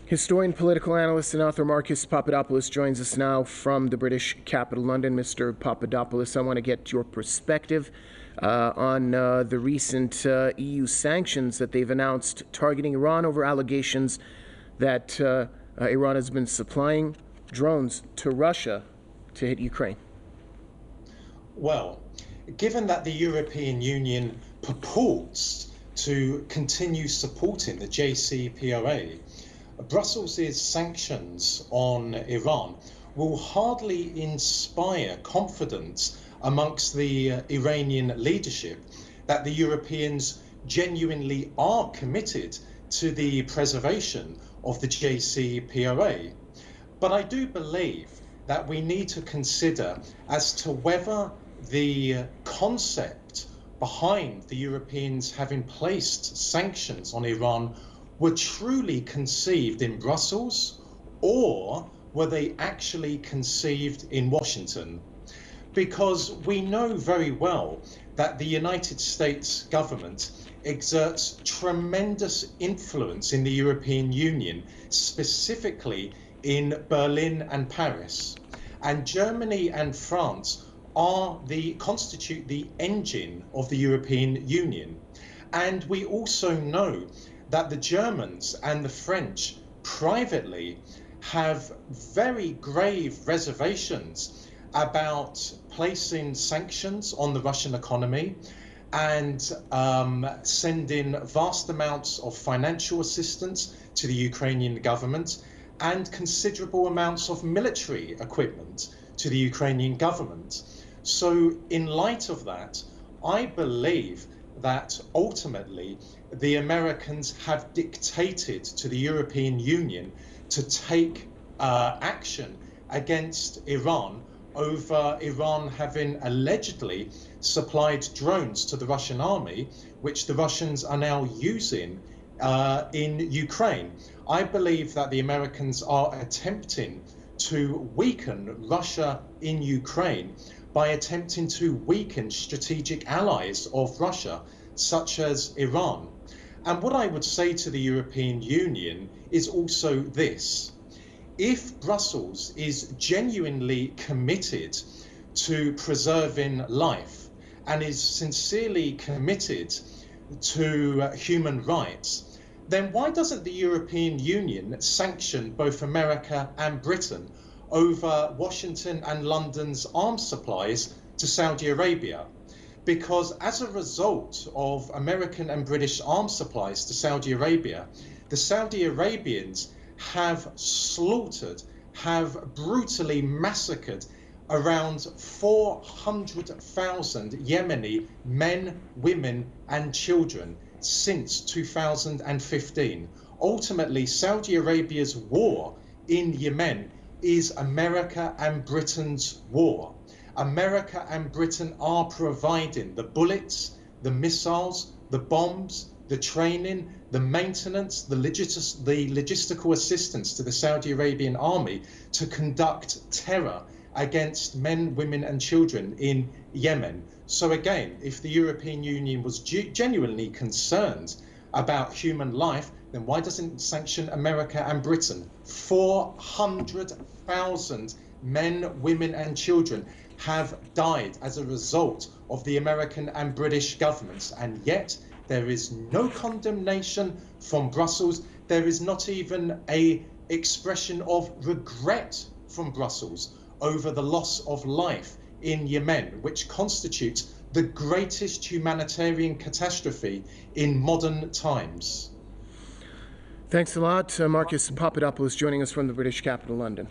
Historian, political analyst, and author Marcus Papadopoulos joins us now from the British capital, London. Mr. Papadopoulos, I want to get your perspective on the recent EU sanctions that they've announced targeting Iran over allegations that Iran has been supplying drones to Russia to hit Ukraine. Well, given that the European Union purports to continue supporting the JCPOA, Brussels' sanctions on Iran will hardly inspire confidence amongst the Iranian leadership that the Europeans genuinely are committed to the preservation of the JCPOA. But I do believe that we need to consider as to whether the concept behind the Europeans having placed sanctions on Iran were truly conceived in Brussels, or were they actually conceived in Washington? Because we know very well that the United States government exerts tremendous influence in the European Union, specifically in Berlin and Paris. And Germany and France constitute the engine of the European Union. And we also know that the Germans and the French privately have very grave reservations about placing sanctions on the Russian economy and sending vast amounts of financial assistance to the Ukrainian government and considerable amounts of military equipment to the Ukrainian government. So in light of that, I believe that ultimately the Americans have dictated to the European Union to take action against Iran over Iran having allegedly supplied drones to the Russian army, which the Russians are now using in Ukraine. I believe that the Americans are attempting to weaken Russia in Ukraine by attempting to weaken strategic allies of Russia, such as Iran. And what I would say to the European Union is also this: if Brussels is genuinely committed to preserving life and is sincerely committed to human rights, then why doesn't the European Union sanction both America and Britain over Washington and London's arms supplies to Saudi Arabia? Because as a result of American and British arms supplies to Saudi Arabia, the Saudi Arabians have slaughtered, have brutally massacred around 400,000 Yemeni men, women and children since 2015. Ultimately, Saudi Arabia's war in Yemen is America and Britain's war. America and Britain are providing the bullets, the missiles, the bombs, the training, the maintenance, the logistical assistance to the Saudi Arabian army to conduct terror against men, women and children in Yemen. So again, if the European Union was genuinely concerned about human life, then why doesn't it sanction America and Britain? 400,000 men, women and children have died as a result of the American and British governments, and yet there is no condemnation from Brussels. There is not even an expression of regret from Brussels over the loss of life in Yemen, which constitutes the greatest humanitarian catastrophe in modern times. Thanks a lot. Marcus Papadopoulos joining us from the British capital, London.